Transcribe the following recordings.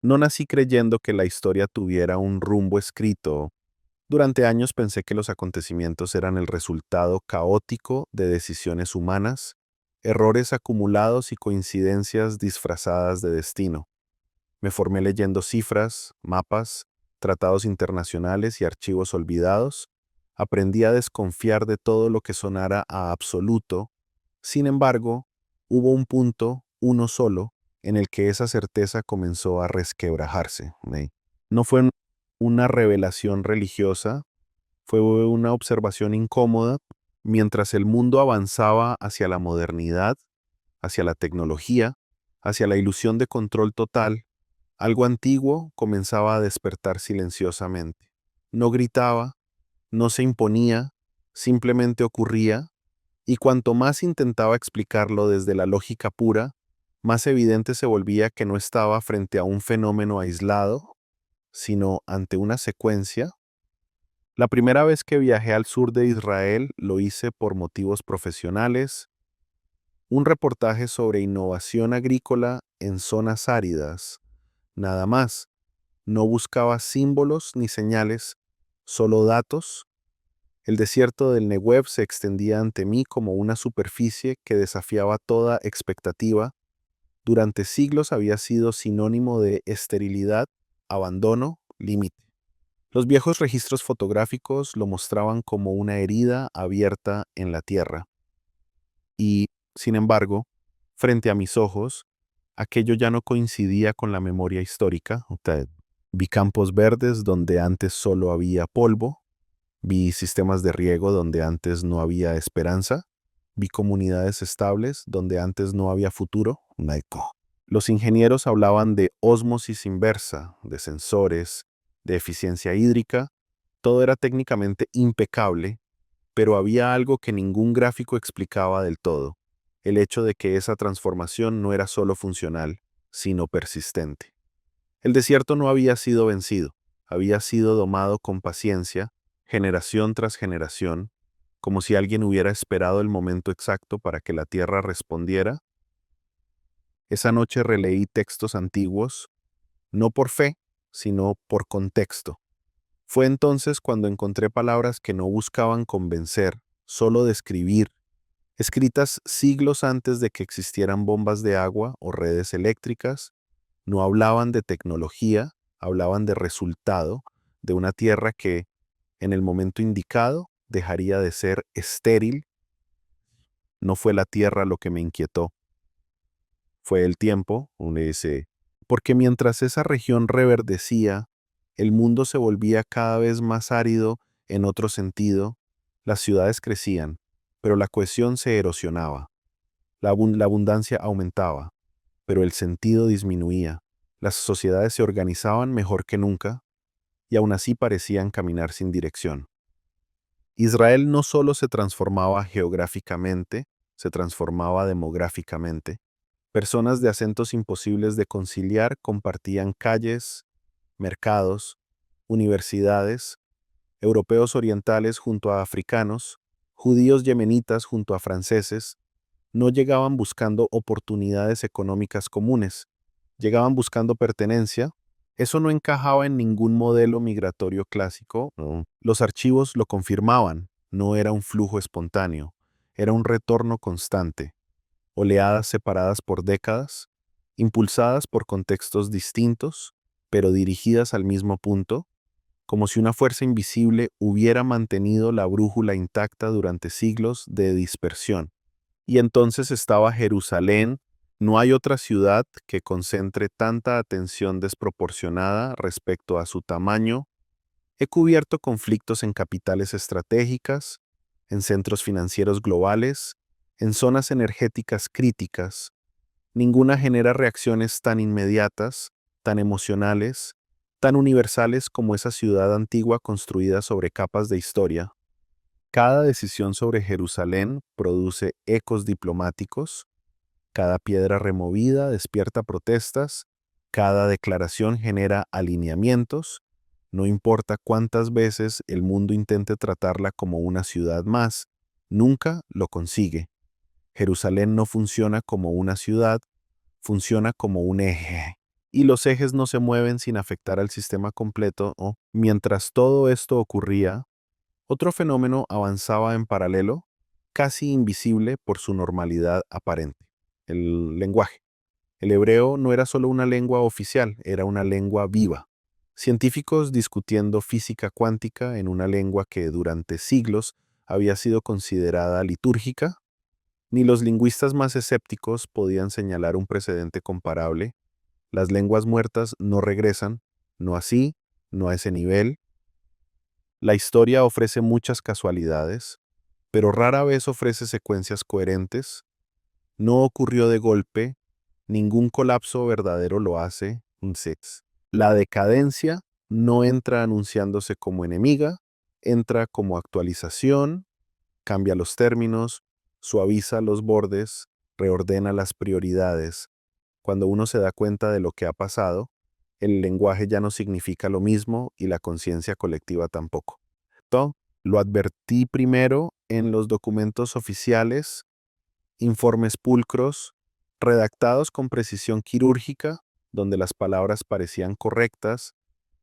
No nací creyendo que la historia tuviera un rumbo escrito. Durante años pensé que los acontecimientos eran el resultado caótico de decisiones humanas, errores acumulados y coincidencias disfrazadas de destino. Me formé leyendo cifras, mapas, tratados internacionales y archivos olvidados. Aprendí a desconfiar de todo lo que sonara a absoluto. Sin embargo, hubo un punto, uno solo, en el que esa certeza comenzó a resquebrajarse. No fue una revelación religiosa, fue una observación incómoda. Mientras el mundo avanzaba hacia la modernidad, hacia la tecnología, hacia la ilusión de control total, algo antiguo comenzaba a despertar silenciosamente. No gritaba, no se imponía, simplemente ocurría, y cuanto más intentaba explicarlo desde la lógica pura, más evidente se volvía que no estaba frente a un fenómeno aislado, sino ante una secuencia. La primera vez que viajé al sur de Israel lo hice por motivos profesionales, un reportaje sobre innovación agrícola en zonas áridas, nada más. No buscaba símbolos ni señales, solo datos. El desierto del Negev se extendía ante mí como una superficie que desafiaba toda expectativa. Durante siglos había sido sinónimo de esterilidad, abandono, límite. Los viejos registros fotográficos lo mostraban como una herida abierta en la tierra. Y, sin embargo, frente a mis ojos, aquello ya no coincidía con la memoria histórica. Vi campos verdes donde antes solo había polvo, vi sistemas de riego donde antes no había esperanza, vi comunidades estables donde antes no había futuro. Los ingenieros hablaban de ósmosis inversa, de sensores, de eficiencia hídrica. Todo era técnicamente impecable, pero había algo que ningún gráfico explicaba del todo: el hecho de que esa transformación no era solo funcional, sino persistente. El desierto no había sido vencido, había sido domado con paciencia, generación tras generación, como si alguien hubiera esperado el momento exacto para que la tierra respondiera. Esa noche releí textos antiguos, no por fe, sino por contexto. Fue entonces cuando encontré palabras que no buscaban convencer, solo describir, escritas siglos antes de que existieran bombas de agua o redes eléctricas. No hablaban de tecnología, hablaban de resultado, de una tierra que, en el momento indicado, dejaría de ser estéril. No fue la tierra lo que me inquietó, fue el tiempo, porque mientras esa región reverdecía, el mundo se volvía cada vez más árido en otro sentido. Las ciudades crecían, pero la cohesión se erosionaba. La abundancia aumentaba, pero el sentido disminuía. Las sociedades se organizaban mejor que nunca, y aún así parecían caminar sin dirección. Israel no solo se transformaba geográficamente, se transformaba demográficamente. Personas de acentos imposibles de conciliar compartían calles, mercados, universidades, europeos orientales junto a africanos, judíos yemenitas junto a franceses. No llegaban buscando oportunidades económicas comunes, llegaban buscando pertenencia. Eso no encajaba en ningún modelo migratorio clásico. No. Los archivos lo confirmaban, no era un flujo espontáneo, era un retorno constante. Oleadas separadas por décadas, impulsadas por contextos distintos, pero dirigidas al mismo punto, como si una fuerza invisible hubiera mantenido la brújula intacta durante siglos de dispersión. Y entonces estaba Jerusalén. No hay otra ciudad que concentre tanta atención desproporcionada respecto a su tamaño. He cubierto conflictos en capitales estratégicas, en centros financieros globales, en zonas energéticas críticas. Ninguna genera reacciones tan inmediatas, tan emocionales, tan universales como esa ciudad antigua construida sobre capas de historia. Cada decisión sobre Jerusalén produce ecos diplomáticos, cada piedra removida despierta protestas, cada declaración genera alineamientos. No importa cuántas veces el mundo intente tratarla como una ciudad más, nunca lo consigue. Jerusalén no funciona como una ciudad, funciona como un eje. y los ejes no se mueven sin afectar al sistema completo. Mientras todo esto ocurría, otro fenómeno avanzaba en paralelo, casi invisible por su normalidad aparente: el lenguaje. El hebreo no era solo una lengua oficial, era una lengua viva. Científicos discutiendo física cuántica en una lengua que durante siglos había sido considerada litúrgica. Ni los lingüistas más escépticos podían señalar un precedente comparable. Las lenguas muertas no regresan, no así, no a ese nivel. La historia ofrece muchas casualidades, pero rara vez ofrece secuencias coherentes. No ocurrió de golpe, ningún colapso verdadero lo hace. La decadencia no entra anunciándose como enemiga, entra como actualización, cambia los términos, suaviza los bordes, reordena las prioridades. Cuando uno se da cuenta de lo que ha pasado, el lenguaje ya no significa lo mismo y la conciencia colectiva tampoco. Lo advertí primero en los documentos oficiales, informes pulcros, redactados con precisión quirúrgica, donde las palabras parecían correctas,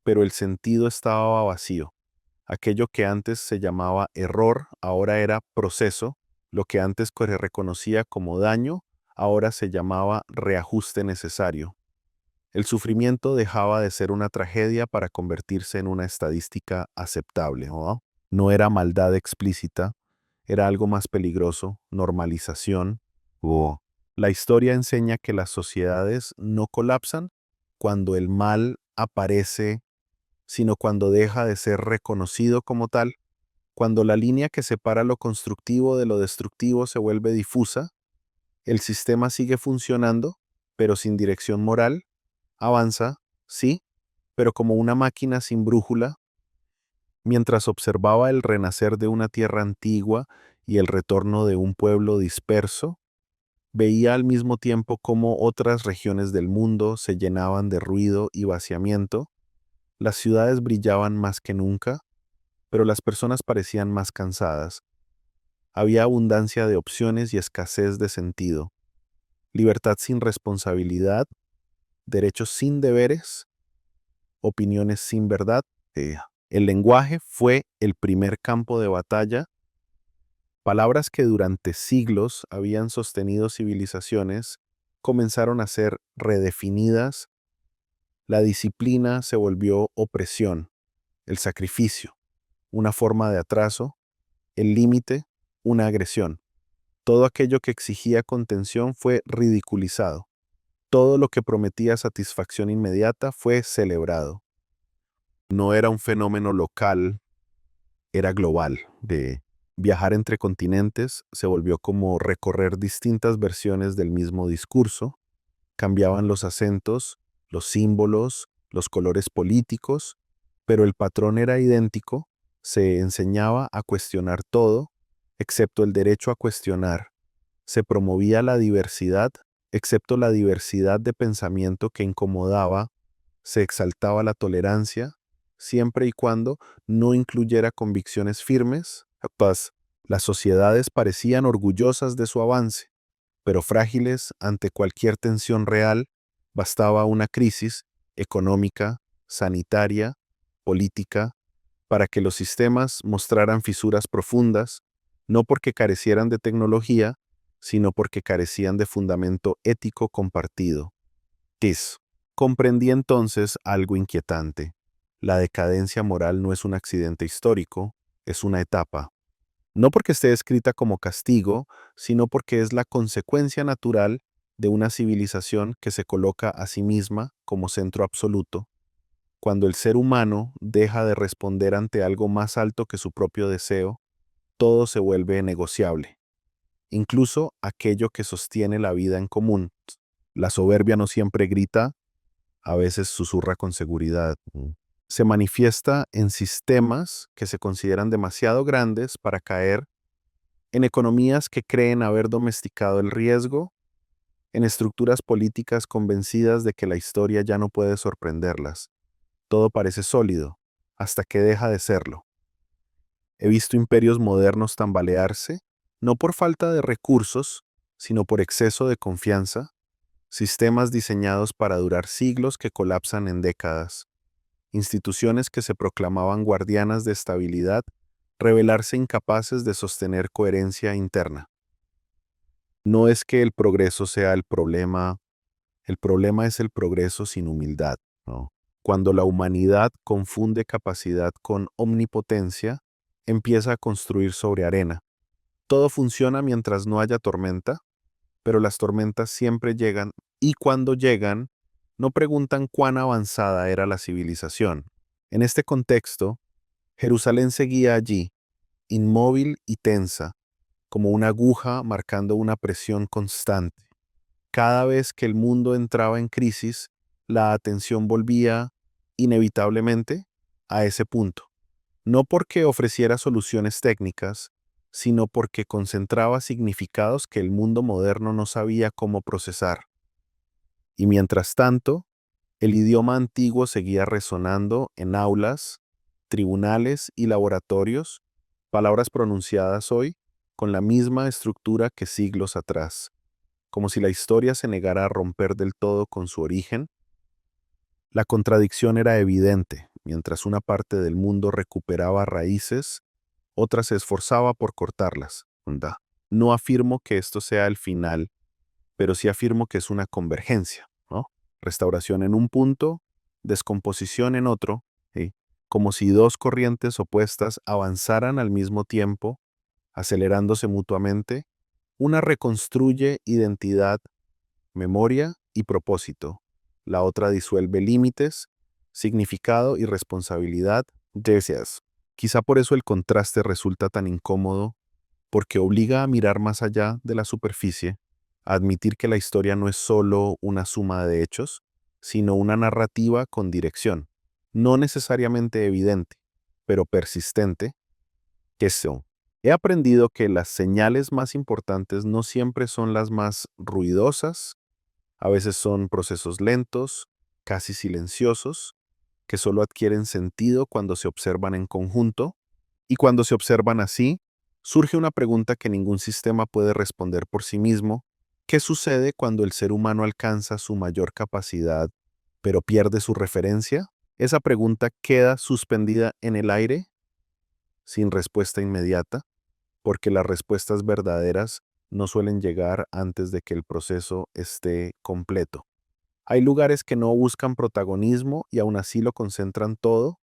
pero el sentido estaba vacío. Aquello que antes se llamaba error ahora era proceso, lo que antes se reconocía como daño ahora se llamaba reajuste necesario. El sufrimiento dejaba de ser una tragedia para convertirse en una estadística aceptable, ¿no? No era maldad explícita, era algo más peligroso: normalización. La historia enseña que las sociedades no colapsan cuando el mal aparece, sino cuando deja de ser reconocido como tal. Cuando la línea que separa lo constructivo de lo destructivo se vuelve difusa, el sistema sigue funcionando, pero sin dirección moral. Avanza, sí, pero como una máquina sin brújula. Mientras observaba el renacer de una tierra antigua y el retorno de un pueblo disperso, veía al mismo tiempo cómo otras regiones del mundo se llenaban de ruido y vaciamiento. Las ciudades brillaban más que nunca, pero las personas parecían más cansadas. Había abundancia de opciones y escasez de sentido. Libertad sin responsabilidad, derechos sin deberes, opiniones sin verdad. El lenguaje fue el primer campo de batalla. Palabras que durante siglos habían sostenido civilizaciones comenzaron a ser redefinidas. La disciplina se volvió opresión, el sacrificio, una forma de atraso, el límite, una agresión. Todo aquello que exigía contención fue ridiculizado. Todo lo que prometía satisfacción inmediata fue celebrado. No era un fenómeno local, era global. De viajar entre continentes se volvió como recorrer distintas versiones del mismo discurso. Cambiaban los acentos, los símbolos, los colores políticos, pero el patrón era idéntico. Se enseñaba a cuestionar todo, excepto el derecho a cuestionar. Se promovía la diversidad, excepto la diversidad de pensamiento que incomodaba. Se exaltaba la tolerancia, siempre y cuando no incluyera convicciones firmes. Las sociedades parecían orgullosas de su avance, pero frágiles ante cualquier tensión real. Bastaba una crisis económica, sanitaria, política, para que los sistemas mostraran fisuras profundas, no porque carecieran de tecnología, sino porque carecían de fundamento ético compartido. Comprendí entonces algo inquietante. La decadencia moral no es un accidente histórico, es una etapa. No porque esté escrita como castigo, sino porque es la consecuencia natural de una civilización que se coloca a sí misma como centro absoluto. Cuando el ser humano deja de responder ante algo más alto que su propio deseo, todo se vuelve negociable, incluso aquello que sostiene la vida en común. La soberbia no siempre grita, a veces susurra con seguridad. Se manifiesta en sistemas que se consideran demasiado grandes para caer, en economías que creen haber domesticado el riesgo, en estructuras políticas convencidas de que la historia ya no puede sorprenderlas. Todo parece sólido, hasta que deja de serlo. He visto imperios modernos tambalearse, no por falta de recursos, sino por exceso de confianza. sistemas diseñados para durar siglos que colapsan en décadas, instituciones que se proclamaban guardianas de estabilidad, revelarse incapaces de sostener coherencia interna. No es que el progreso sea el problema es el progreso sin humildad, ¿no? Cuando la humanidad confunde capacidad con omnipotencia, empieza a construir sobre arena. Todo funciona mientras no haya tormenta, pero las tormentas siempre llegan y cuando llegan, no preguntan cuán avanzada era la civilización. En este contexto, Jerusalén seguía allí, inmóvil y tensa, como una aguja marcando una presión constante. Cada vez que el mundo entraba en crisis, la atención volvía, inevitablemente, a ese punto. No porque ofreciera soluciones técnicas, sino porque concentraba significados que el mundo moderno no sabía cómo procesar. Y mientras tanto, el idioma antiguo seguía resonando en aulas, tribunales y laboratorios, palabras pronunciadas hoy con la misma estructura que siglos atrás, como si la historia se negara a romper del todo con su origen. La contradicción era evidente. Mientras una parte del mundo recuperaba raíces, otra se esforzaba por cortarlas. Onda. No afirmo que esto sea el final, pero sí afirmo que es una convergencia, ¿no? Restauración en un punto, descomposición en otro, ¿sí? Como si dos corrientes opuestas avanzaran al mismo tiempo, acelerándose mutuamente. Una reconstruye identidad, memoria y propósito. La otra disuelve límites, significado y responsabilidad. Gracias. Quizá por eso el contraste resulta tan incómodo, porque obliga a mirar más allá de la superficie, a admitir que la historia no es solo una suma de hechos, sino una narrativa con dirección, no necesariamente evidente, pero persistente, que son. He aprendido que las señales más importantes no siempre son las más ruidosas, a veces son procesos lentos, casi silenciosos, que solo adquieren sentido cuando se observan en conjunto, y cuando se observan así, surge una pregunta que ningún sistema puede responder por sí mismo. ¿Qué sucede cuando el ser humano alcanza su mayor capacidad, pero pierde su referencia? Esa pregunta queda suspendida en el aire, sin respuesta inmediata, porque las respuestas verdaderas no suelen llegar antes de que el proceso esté completo. Hay lugares que no buscan protagonismo y aún así lo concentran todo.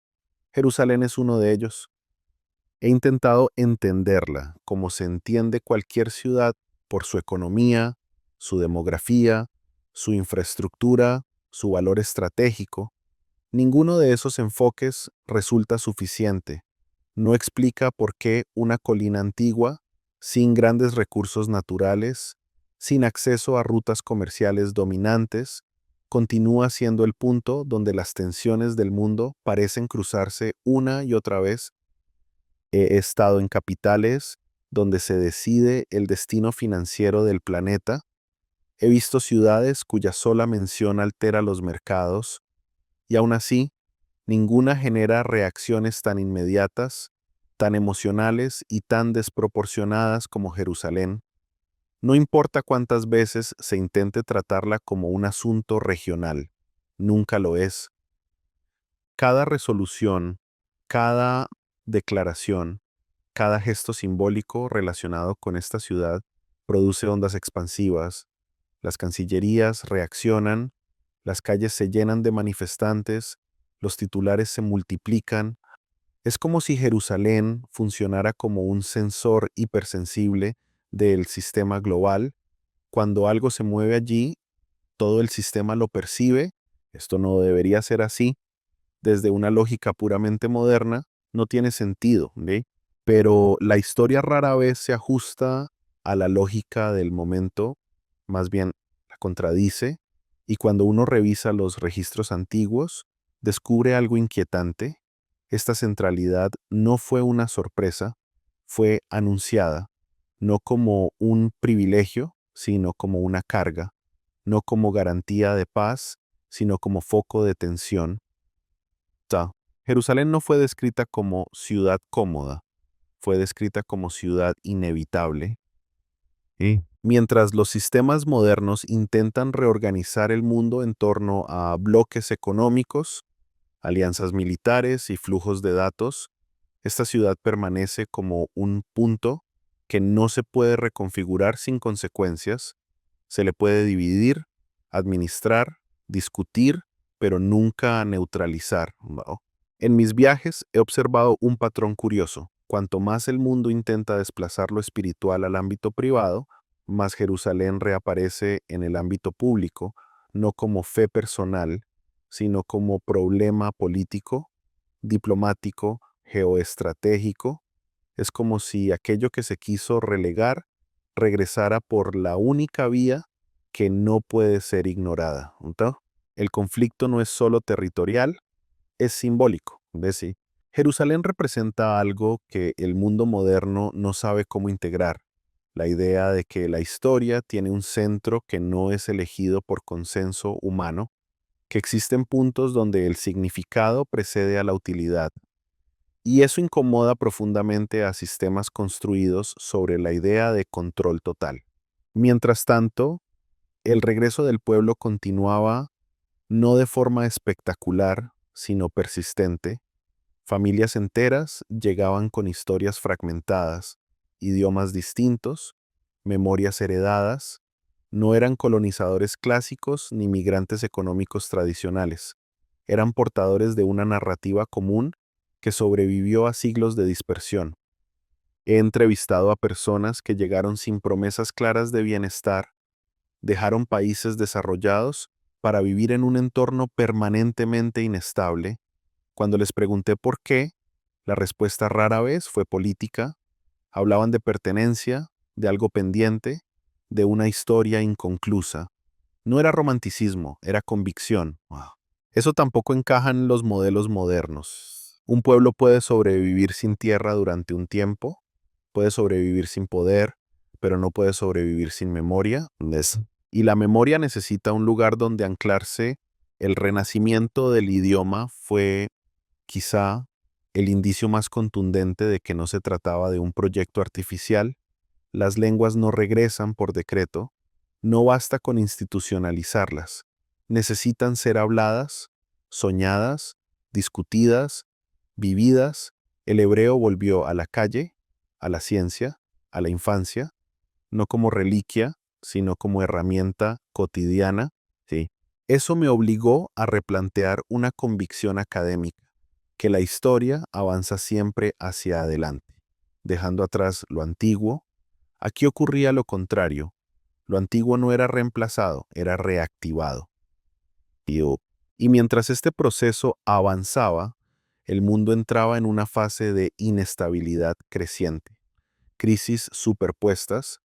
Jerusalén es uno de ellos. He intentado entenderla como se entiende cualquier ciudad por su economía, su demografía, su infraestructura, su valor estratégico. Ninguno de esos enfoques resulta suficiente. No explica por qué una colina antigua, sin grandes recursos naturales, sin acceso a rutas comerciales dominantes, continúa siendo el punto donde las tensiones del mundo parecen cruzarse una y otra vez. He estado en capitales donde se decide el destino financiero del planeta. He visto ciudades cuya sola mención altera los mercados, y aún así, ninguna genera reacciones tan inmediatas, tan emocionales y tan desproporcionadas como Jerusalén. No importa cuántas veces se intente tratarla como un asunto regional, nunca lo es. Cada resolución, cada declaración, cada gesto simbólico relacionado con esta ciudad produce ondas expansivas. Las cancillerías reaccionan, las calles se llenan de manifestantes, los titulares se multiplican. Es como si Jerusalén funcionara como un sensor hipersensible del sistema global. Cuando algo se mueve allí, todo el sistema lo percibe. Esto no debería ser así. Desde una lógica puramente moderna, no tiene sentido, ¿ve? Pero la historia rara vez se ajusta a la lógica del momento, más bien la contradice, y cuando uno revisa los registros antiguos, descubre algo inquietante. Esta centralidad no fue una sorpresa, fue anunciada, no como un privilegio, sino como una carga, no como garantía de paz, sino como foco de tensión. Jerusalén no fue descrita como ciudad cómoda, fue descrita como ciudad inevitable. ¿Sí? Mientras los sistemas modernos intentan reorganizar el mundo en torno a bloques económicos, alianzas militares y flujos de datos, esta ciudad permanece como un punto que no se puede reconfigurar sin consecuencias, se le puede dividir, administrar, discutir, pero nunca neutralizar, ¿no? En mis viajes he observado un patrón curioso. Cuanto más el mundo intenta desplazar lo espiritual al ámbito privado, más Jerusalén reaparece en el ámbito público, no como fe personal, sino como problema político, diplomático, geoestratégico. Es como si aquello que se quiso relegar regresara por la única vía que no puede ser ignorada. ¿No? El conflicto no es solo territorial, es simbólico. ¿Ves? Sí. Jerusalén representa algo que el mundo moderno no sabe cómo integrar. La idea de que la historia tiene un centro que no es elegido por consenso humano, que existen puntos donde el significado precede a la utilidad. Y eso incomoda profundamente a sistemas construidos sobre la idea de control total. Mientras tanto, el regreso del pueblo continuaba no de forma espectacular, sino persistente. Familias enteras llegaban con historias fragmentadas, idiomas distintos, memorias heredadas. No eran colonizadores clásicos ni migrantes económicos tradicionales. Eran portadores de una narrativa común que sobrevivió a siglos de dispersión. He entrevistado a personas que llegaron sin promesas claras de bienestar, dejaron países desarrollados para vivir en un entorno permanentemente inestable. Cuando les pregunté por qué, la respuesta rara vez fue política. Hablaban de pertenencia, de algo pendiente, de una historia inconclusa. No era romanticismo, era convicción. Wow. Eso tampoco encaja en los modelos modernos. Un pueblo puede sobrevivir sin tierra durante un tiempo, puede sobrevivir sin poder, pero no puede sobrevivir sin memoria. Y la memoria necesita un lugar donde anclarse. El renacimiento del idioma fue quizá el indicio más contundente de que no se trataba de un proyecto artificial. Las lenguas no regresan por decreto, no basta con institucionalizarlas. Necesitan ser habladas, soñadas, discutidas, vividas. El hebreo volvió a la calle, a la ciencia, a la infancia, no como reliquia, sino como herramienta cotidiana. Sí. Eso me obligó a replantear una convicción académica, que la historia avanza siempre hacia adelante, dejando atrás lo antiguo. Aquí ocurría lo contrario. Lo antiguo no era reemplazado, era reactivado. Y mientras este proceso avanzaba, el mundo entraba en una fase de inestabilidad creciente. Crisis superpuestas,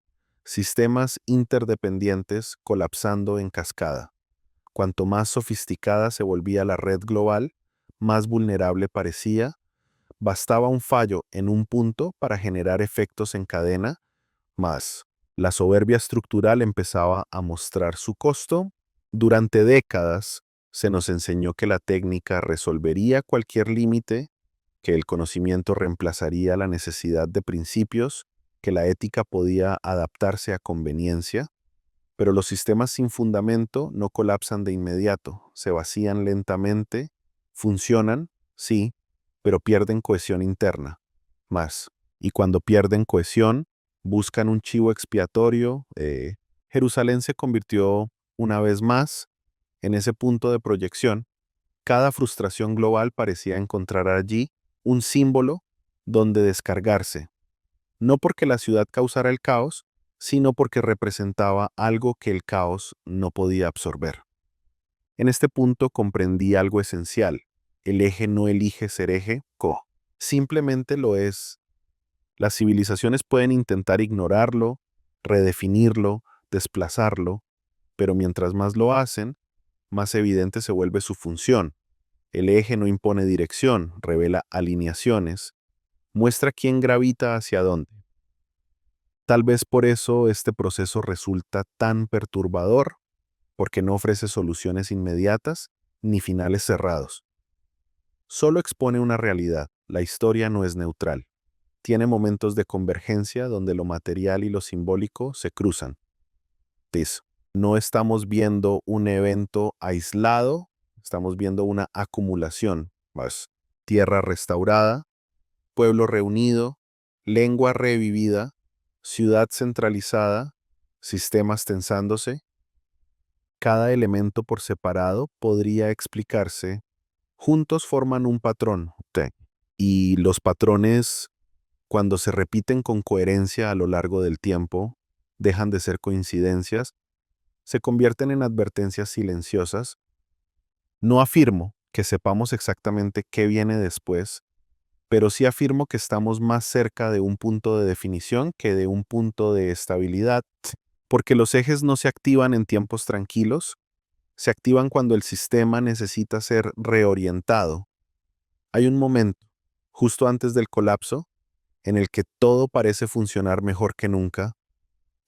sistemas interdependientes colapsando en cascada. Cuanto más sofisticada se volvía la red global, más vulnerable parecía. Bastaba un fallo en un punto para generar efectos en cadena, más la soberbia estructural empezaba a mostrar su costo. Durante décadas se nos enseñó que la técnica resolvería cualquier límite, que el conocimiento reemplazaría la necesidad de principios, que la ética podía adaptarse a conveniencia, pero los sistemas sin fundamento no colapsan de inmediato, se vacían lentamente, funcionan, sí, pero pierden cohesión interna. Más. Y cuando pierden cohesión, buscan un chivo expiatorio. Jerusalén se convirtió una vez más en ese punto de proyección. Cada frustración global parecía encontrar allí un símbolo donde descargarse, no porque la ciudad causara el caos, sino porque representaba algo que el caos no podía absorber. En este punto comprendí algo esencial. El eje no elige ser eje, simplemente lo es. Las civilizaciones pueden intentar ignorarlo, redefinirlo, desplazarlo, pero mientras más lo hacen, más evidente se vuelve su función. El eje no impone dirección, revela alineaciones, muestra quién gravita hacia dónde. Tal vez por eso este proceso resulta tan perturbador, porque no ofrece soluciones inmediatas ni finales cerrados. Solo expone una realidad, la historia no es neutral. Tiene momentos de convergencia donde lo material y lo simbólico se cruzan. Listo. No estamos viendo un evento aislado, estamos viendo una acumulación. Más tierra restaurada, pueblo reunido, lengua revivida, ciudad centralizada, sistemas tensándose. Cada elemento por separado podría explicarse. Juntos forman un patrón. Sí. Y los patrones, cuando se repiten con coherencia a lo largo del tiempo, dejan de ser coincidencias, se convierten en advertencias silenciosas. No afirmo que sepamos exactamente qué viene después, pero sí afirmo que estamos más cerca de un punto de definición que de un punto de estabilidad, porque los ejes no se activan en tiempos tranquilos, se activan cuando el sistema necesita ser reorientado. Hay un momento, justo antes del colapso, en el que todo parece funcionar mejor que nunca.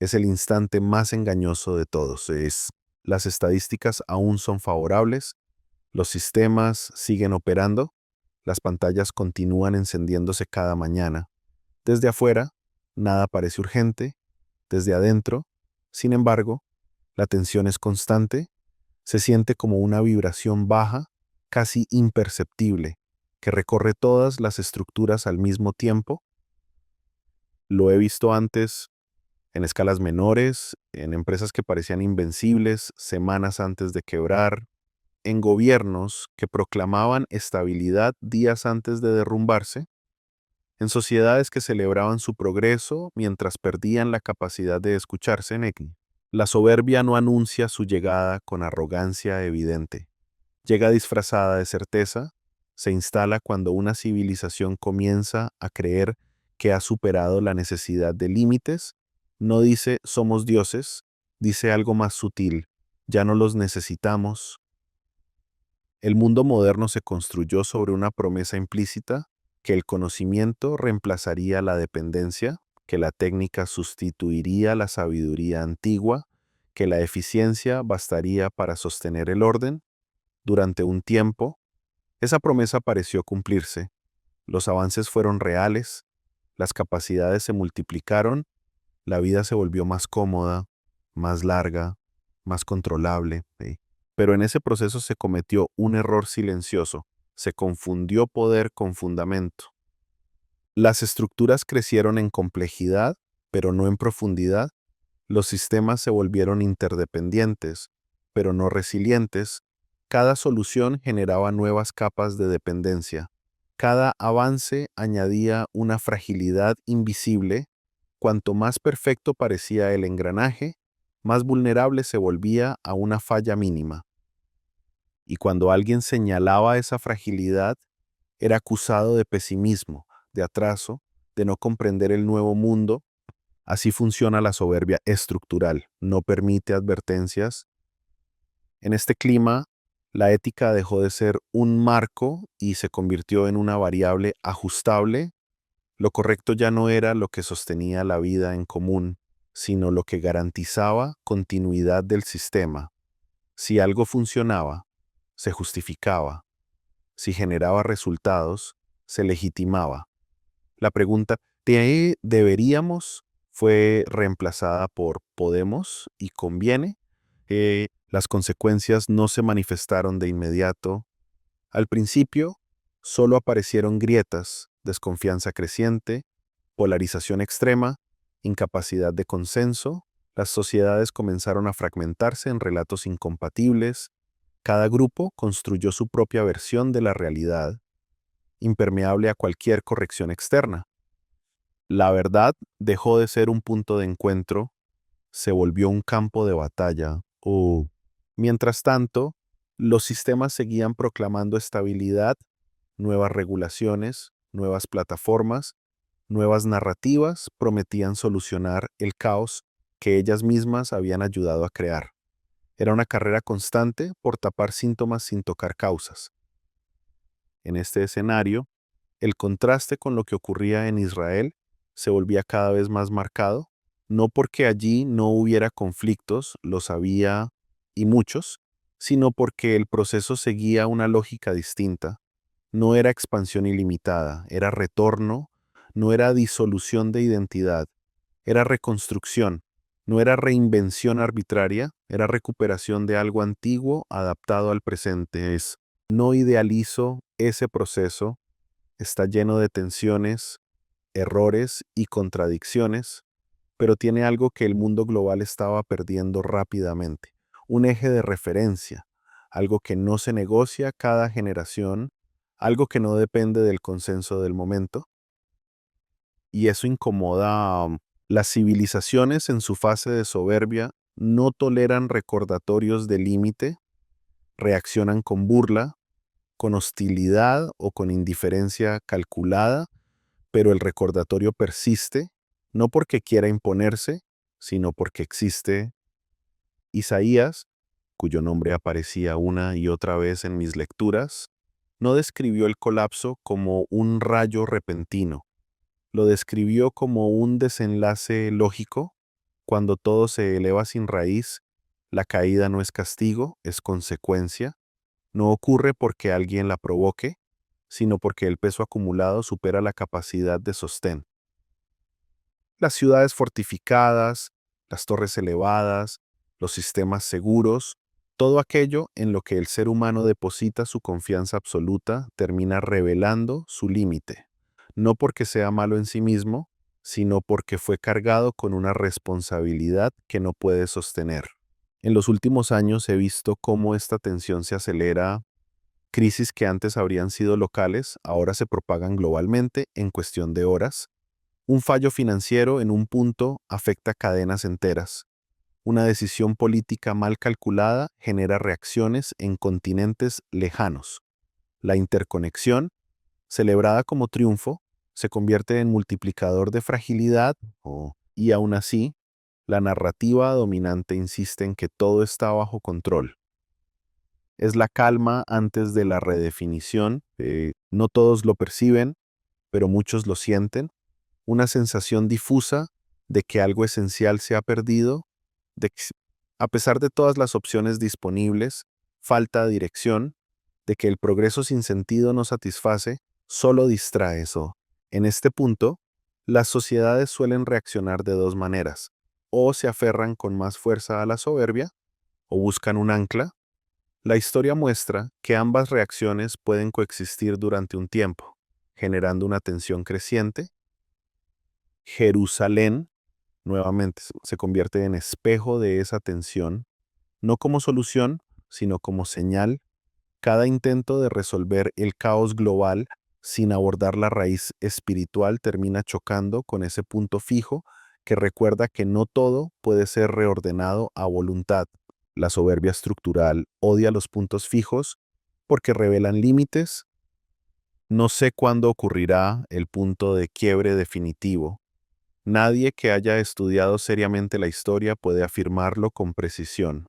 Es el instante más engañoso de todos. Las estadísticas aún son favorables, los sistemas siguen operando, las pantallas continúan encendiéndose cada mañana. Desde afuera, nada parece urgente. Desde adentro, sin embargo, la tensión es constante, se siente como una vibración baja, casi imperceptible, que recorre todas las estructuras al mismo tiempo. Lo he visto antes en escalas menores, en empresas que parecían invencibles semanas antes de quebrar, en gobiernos que proclamaban estabilidad días antes de derrumbarse, en sociedades que celebraban su progreso mientras perdían la capacidad de escucharse en X. La soberbia no anuncia su llegada con arrogancia evidente. Llega disfrazada de certeza, se instala cuando una civilización comienza a creer que ha superado la necesidad de límites. No dice somos dioses, dice algo más sutil, ya no los necesitamos. El mundo moderno se construyó sobre una promesa implícita que el conocimiento reemplazaría la dependencia, que la técnica sustituiría la sabiduría antigua, que la eficiencia bastaría para sostener el orden. Durante un tiempo, esa promesa pareció cumplirse. Los avances fueron reales, las capacidades se multiplicaron, la vida se volvió más cómoda, más larga, más controlable. ¿Sí? Pero en ese proceso se cometió un error silencioso. Se confundió poder con fundamento. Las estructuras crecieron en complejidad, pero no en profundidad. Los sistemas se volvieron interdependientes, pero no resilientes. Cada solución generaba nuevas capas de dependencia. Cada avance añadía una fragilidad invisible. Cuanto más perfecto parecía el engranaje, más vulnerable se volvía a una falla mínima. Y cuando alguien señalaba esa fragilidad, era acusado de pesimismo, de atraso, de no comprender el nuevo mundo. Así funciona la soberbia estructural, no permite advertencias. En este clima, la ética dejó de ser un marco y se convirtió en una variable ajustable. Lo correcto ya no era lo que sostenía la vida en común, sino lo que garantizaba continuidad del sistema. Si algo funcionaba, se justificaba. Si generaba resultados, se legitimaba. La pregunta ¿de deberíamos? Fue reemplazada por podemos y conviene. Las consecuencias no se manifestaron de inmediato. Al principio, solo aparecieron grietas, desconfianza creciente, polarización extrema, incapacidad de consenso. Las sociedades comenzaron a fragmentarse en relatos incompatibles. Cada grupo construyó su propia versión de la realidad, impermeable a cualquier corrección externa. La verdad dejó de ser un punto de encuentro, se volvió un campo de batalla. Mientras tanto, los sistemas seguían proclamando estabilidad, nuevas regulaciones, nuevas plataformas, nuevas narrativas prometían solucionar el caos que ellas mismas habían ayudado a crear. Era una carrera constante por tapar síntomas sin tocar causas. En este escenario, el contraste con lo que ocurría en Israel se volvía cada vez más marcado, no porque allí no hubiera conflictos, los había y muchos, sino porque el proceso seguía una lógica distinta. No era expansión ilimitada, era retorno, no era disolución de identidad, era reconstrucción. No era reinvención arbitraria, era recuperación de algo antiguo adaptado al presente. No idealizo ese proceso, está lleno de tensiones, errores y contradicciones, pero tiene algo que el mundo global estaba perdiendo rápidamente, un eje de referencia, algo que no se negocia cada generación, algo que no depende del consenso del momento, y eso incomoda. Las civilizaciones en su fase de soberbia no toleran recordatorios de límite, reaccionan con burla, con hostilidad o con indiferencia calculada, pero el recordatorio persiste, no porque quiera imponerse, sino porque existe. Isaías, cuyo nombre aparecía una y otra vez en mis lecturas, no describió el colapso como un rayo repentino, lo describió como un desenlace lógico. Cuando todo se eleva sin raíz, la caída no es castigo, es consecuencia. No ocurre porque alguien la provoque, sino porque el peso acumulado supera la capacidad de sostén. Las ciudades fortificadas, las torres elevadas, los sistemas seguros, todo aquello en lo que el ser humano deposita su confianza absoluta termina revelando su límite, no porque sea malo en sí mismo, sino porque fue cargado con una responsabilidad que no puede sostener. En los últimos años he visto cómo esta tensión se acelera. Crisis que antes habrían sido locales, ahora se propagan globalmente en cuestión de horas. Un fallo financiero en un punto afecta cadenas enteras. Una decisión política mal calculada genera reacciones en continentes lejanos. La interconexión, celebrada como triunfo, se convierte en multiplicador de fragilidad y aún así, la narrativa dominante insiste en que todo está bajo control. Es la calma antes de la redefinición. No todos lo perciben, pero muchos lo sienten. Una sensación difusa de que algo esencial se ha perdido, de que, a pesar de todas las opciones disponibles, falta dirección, de que el progreso sin sentido no satisface, solo distrae eso. En este punto, las sociedades suelen reaccionar de dos maneras: o se aferran con más fuerza a la soberbia, o buscan un ancla. La historia muestra que ambas reacciones pueden coexistir durante un tiempo, generando una tensión creciente. Jerusalén, nuevamente, se convierte en espejo de esa tensión, no como solución, sino como señal. Cada intento de resolver el caos global sin abordar la raíz espiritual termina chocando con ese punto fijo que recuerda que no todo puede ser reordenado a voluntad. La soberbia estructural odia los puntos fijos porque revelan límites. No sé cuándo ocurrirá el punto de quiebre definitivo. Nadie que haya estudiado seriamente la historia puede afirmarlo con precisión,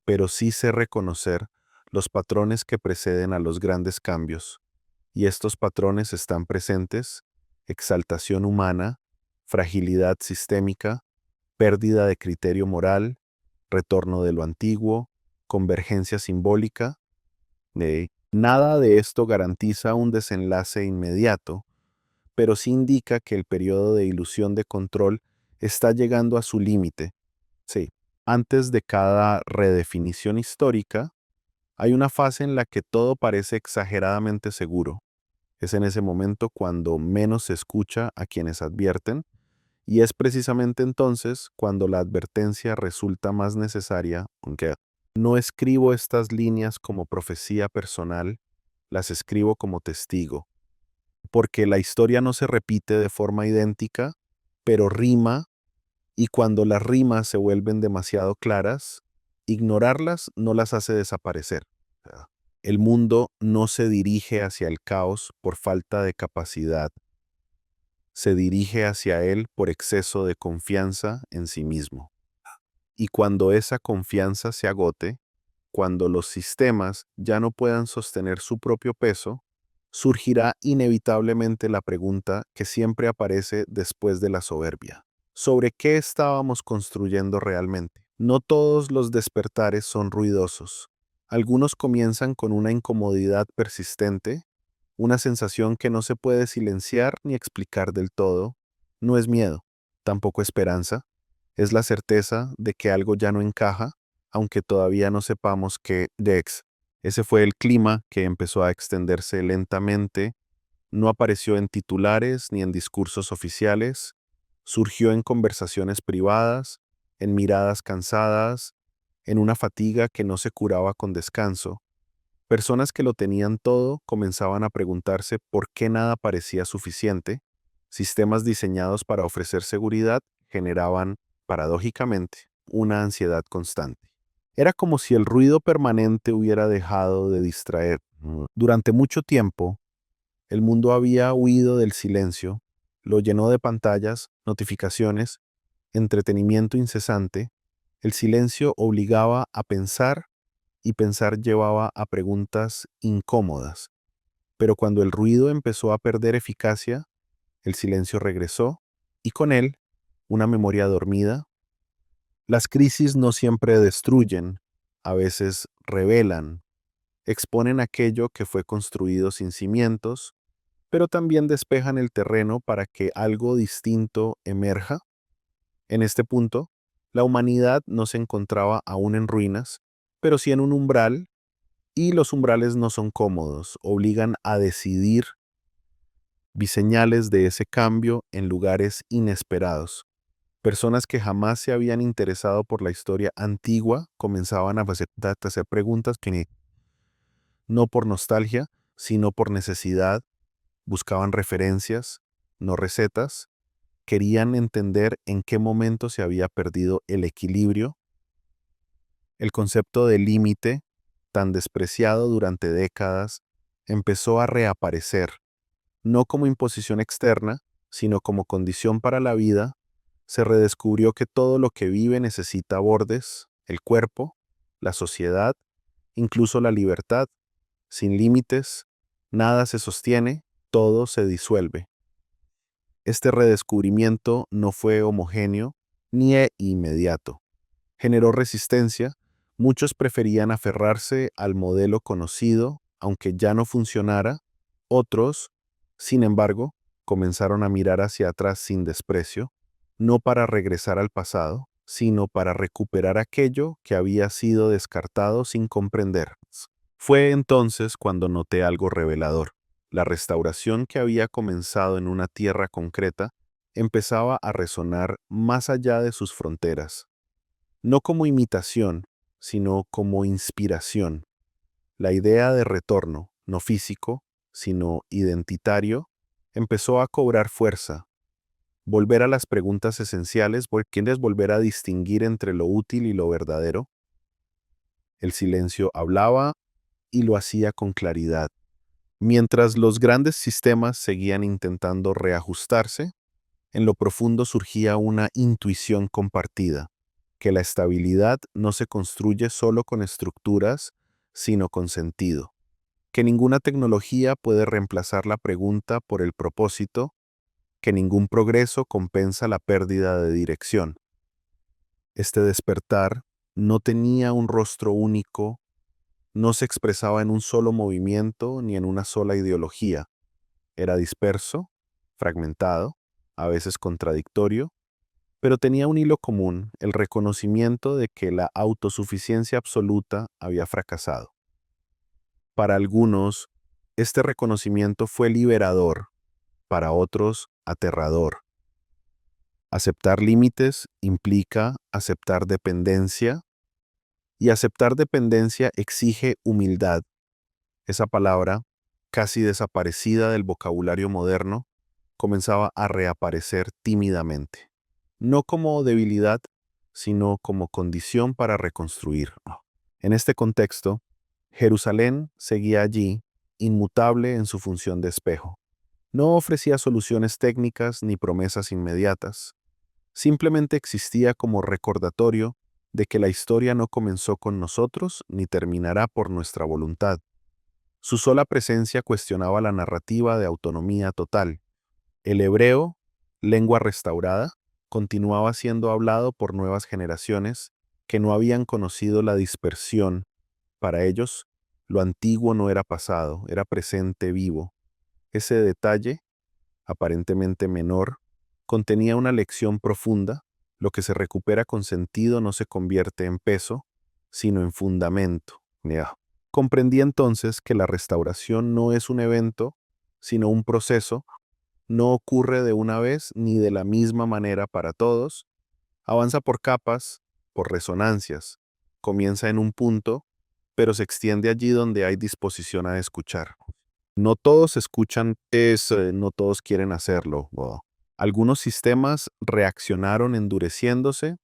pero sí sé reconocer los patrones que preceden a los grandes cambios, y estos patrones están presentes: exaltación humana, fragilidad sistémica, pérdida de criterio moral, retorno de lo antiguo, convergencia simbólica. Nada de esto garantiza un desenlace inmediato, pero sí indica que el periodo de ilusión de control está llegando a su límite. Sí, antes de cada redefinición histórica, hay una fase en la que todo parece exageradamente seguro. Es en ese momento cuando menos se escucha a quienes advierten, y es precisamente entonces cuando la advertencia resulta más necesaria. Aunque no escribo estas líneas como profecía personal, las escribo como testigo, porque la historia no se repite de forma idéntica, pero rima, y cuando las rimas se vuelven demasiado claras, ignorarlas no las hace desaparecer. O sea, el mundo no se dirige hacia el caos por falta de capacidad, se dirige hacia él por exceso de confianza en sí mismo. Y cuando esa confianza se agote, cuando los sistemas ya no puedan sostener su propio peso, surgirá inevitablemente la pregunta que siempre aparece después de la soberbia: ¿sobre qué estábamos construyendo realmente? No todos los despertares son ruidosos. Algunos comienzan con una incomodidad persistente, una sensación que no se puede silenciar ni explicar del todo. No es miedo, tampoco esperanza. Es la certeza de que algo ya no encaja, aunque todavía no sepamos qué. Ese fue el clima que empezó a extenderse lentamente. No apareció en titulares ni en discursos oficiales. Surgió en conversaciones privadas, en miradas cansadas, en una fatiga que no se curaba con descanso. Personas que lo tenían todo comenzaban a preguntarse por qué nada parecía suficiente. Sistemas diseñados para ofrecer seguridad generaban, paradójicamente, una ansiedad constante. Era como si el ruido permanente hubiera dejado de distraer. Durante mucho tiempo, el mundo había huido del silencio, lo llenó de pantallas, notificaciones, entretenimiento incesante. El silencio obligaba a pensar y pensar llevaba a preguntas incómodas. Pero cuando el ruido empezó a perder eficacia, el silencio regresó y con él una memoria dormida. Las crisis no siempre destruyen, a veces revelan, exponen aquello que fue construido sin cimientos, pero también despejan el terreno para que algo distinto emerja. En este punto, la humanidad no se encontraba aún en ruinas, pero sí en un umbral, y los umbrales no son cómodos, obligan a decidir, señales de ese cambio en lugares inesperados. Personas que jamás se habían interesado por la historia antigua comenzaban a hacer preguntas que no por nostalgia, sino por necesidad, buscaban referencias, no recetas, querían entender en qué momento se había perdido el equilibrio. El concepto de límite, tan despreciado durante décadas, empezó a reaparecer, no como imposición externa, sino como condición para la vida. Se redescubrió que todo lo que vive necesita bordes, el cuerpo, la sociedad, incluso la libertad. Sin límites, nada se sostiene, todo se disuelve. Este redescubrimiento no fue homogéneo ni inmediato. Generó resistencia. Muchos preferían aferrarse al modelo conocido, aunque ya no funcionara. Otros, sin embargo, comenzaron a mirar hacia atrás sin desprecio, no para regresar al pasado, sino para recuperar aquello que había sido descartado sin comprender. Fue entonces cuando noté algo revelador. La restauración que había comenzado en una tierra concreta empezaba a resonar más allá de sus fronteras, no como imitación, sino como inspiración. La idea de retorno, no físico, sino identitario, empezó a cobrar fuerza. Volver a las preguntas esenciales, ¿quieres volver a distinguir entre lo útil y lo verdadero? El silencio hablaba y lo hacía con claridad. Mientras los grandes sistemas seguían intentando reajustarse, en lo profundo surgía una intuición compartida, que la estabilidad no se construye solo con estructuras, sino con sentido, que ninguna tecnología puede reemplazar la pregunta por el propósito, que ningún progreso compensa la pérdida de dirección. Este despertar no tenía un rostro único, no se expresaba en un solo movimiento ni en una sola ideología. Era disperso, fragmentado, a veces contradictorio, pero tenía un hilo común, el reconocimiento de que la autosuficiencia absoluta había fracasado. Para algunos, este reconocimiento fue liberador, para otros, aterrador. Aceptar límites implica aceptar dependencia, y aceptar dependencia exige humildad. Esa palabra, casi desaparecida del vocabulario moderno, comenzaba a reaparecer tímidamente, no como debilidad, sino como condición para reconstruir. En este contexto, Jerusalén seguía allí, inmutable en su función de espejo. No ofrecía soluciones técnicas ni promesas inmediatas. Simplemente existía como recordatorio de que la historia no comenzó con nosotros ni terminará por nuestra voluntad. Su sola presencia cuestionaba la narrativa de autonomía total. El hebreo, lengua restaurada, continuaba siendo hablado por nuevas generaciones que no habían conocido la dispersión. Para ellos, lo antiguo no era pasado, era presente vivo. Ese detalle, aparentemente menor, contenía una lección profunda. Lo que se recupera con sentido no se convierte en peso, sino en fundamento. Ya. Comprendí entonces que la restauración no es un evento, sino un proceso. No ocurre de una vez ni de la misma manera para todos. Avanza por capas, por resonancias. Comienza en un punto, pero se extiende allí donde hay disposición a escuchar. No todos escuchan, no todos quieren hacerlo. Algunos sistemas reaccionaron endureciéndose,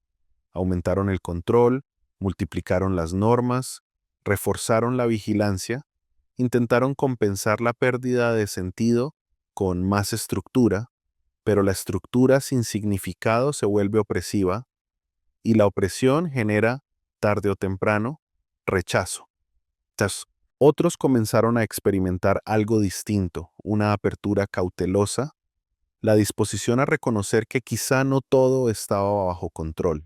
aumentaron el control, multiplicaron las normas, reforzaron la vigilancia, intentaron compensar la pérdida de sentido con más estructura, pero la estructura sin significado se vuelve opresiva y la opresión genera, tarde o temprano, rechazo. Entonces, otros comenzaron a experimentar algo distinto, una apertura cautelosa, la disposición a reconocer que quizá no todo estaba bajo control,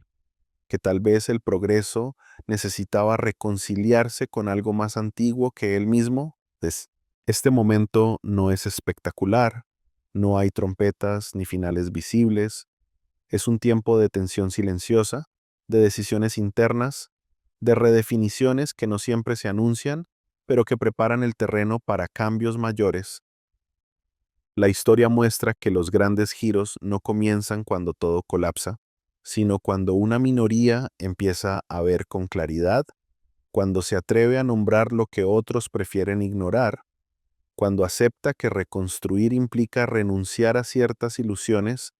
que tal vez el progreso necesitaba reconciliarse con algo más antiguo que él mismo. Este momento no es espectacular, no hay trompetas ni finales visibles, es un tiempo de tensión silenciosa, de decisiones internas, de redefiniciones que no siempre se anuncian, pero que preparan el terreno para cambios mayores. La historia muestra que los grandes giros no comienzan cuando todo colapsa, sino cuando una minoría empieza a ver con claridad, cuando se atreve a nombrar lo que otros prefieren ignorar, cuando acepta que reconstruir implica renunciar a ciertas ilusiones.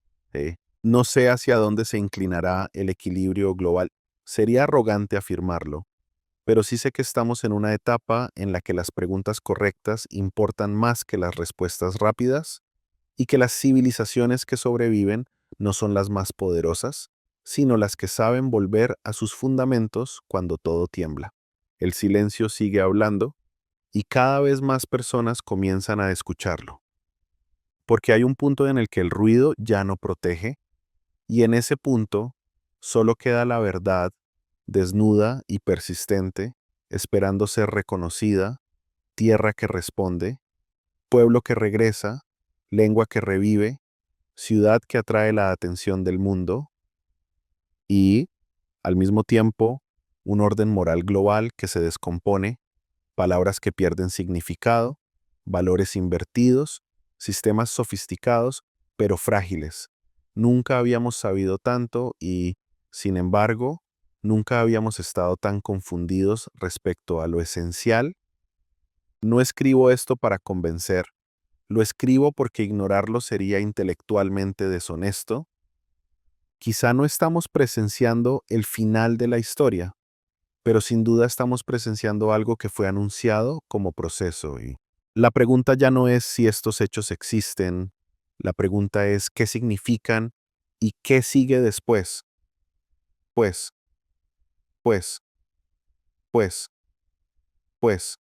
No sé hacia dónde se inclinará el equilibrio global. Sería arrogante afirmarlo, pero sí sé que estamos en una etapa en la que las preguntas correctas importan más que las respuestas rápidas y que las civilizaciones que sobreviven no son las más poderosas, sino las que saben volver a sus fundamentos cuando todo tiembla. El silencio sigue hablando y cada vez más personas comienzan a escucharlo, porque hay un punto en el que el ruido ya no protege y en ese punto solo queda la verdad, desnuda y persistente, esperando ser reconocida, tierra que responde, pueblo que regresa, lengua que revive, ciudad que atrae la atención del mundo y, al mismo tiempo, un orden moral global que se descompone, palabras que pierden significado, valores invertidos, sistemas sofisticados, pero frágiles. Nunca habíamos sabido tanto y, sin embargo, nunca habíamos estado tan confundidos respecto a lo esencial. No escribo esto para convencer, lo escribo porque ignorarlo sería intelectualmente deshonesto. Quizá no estamos presenciando el final de la historia, pero sin duda estamos presenciando algo que fue anunciado como proceso. Y la pregunta ya no es si estos hechos existen, la pregunta es qué significan y qué sigue después. Pues, pues, pues, pues.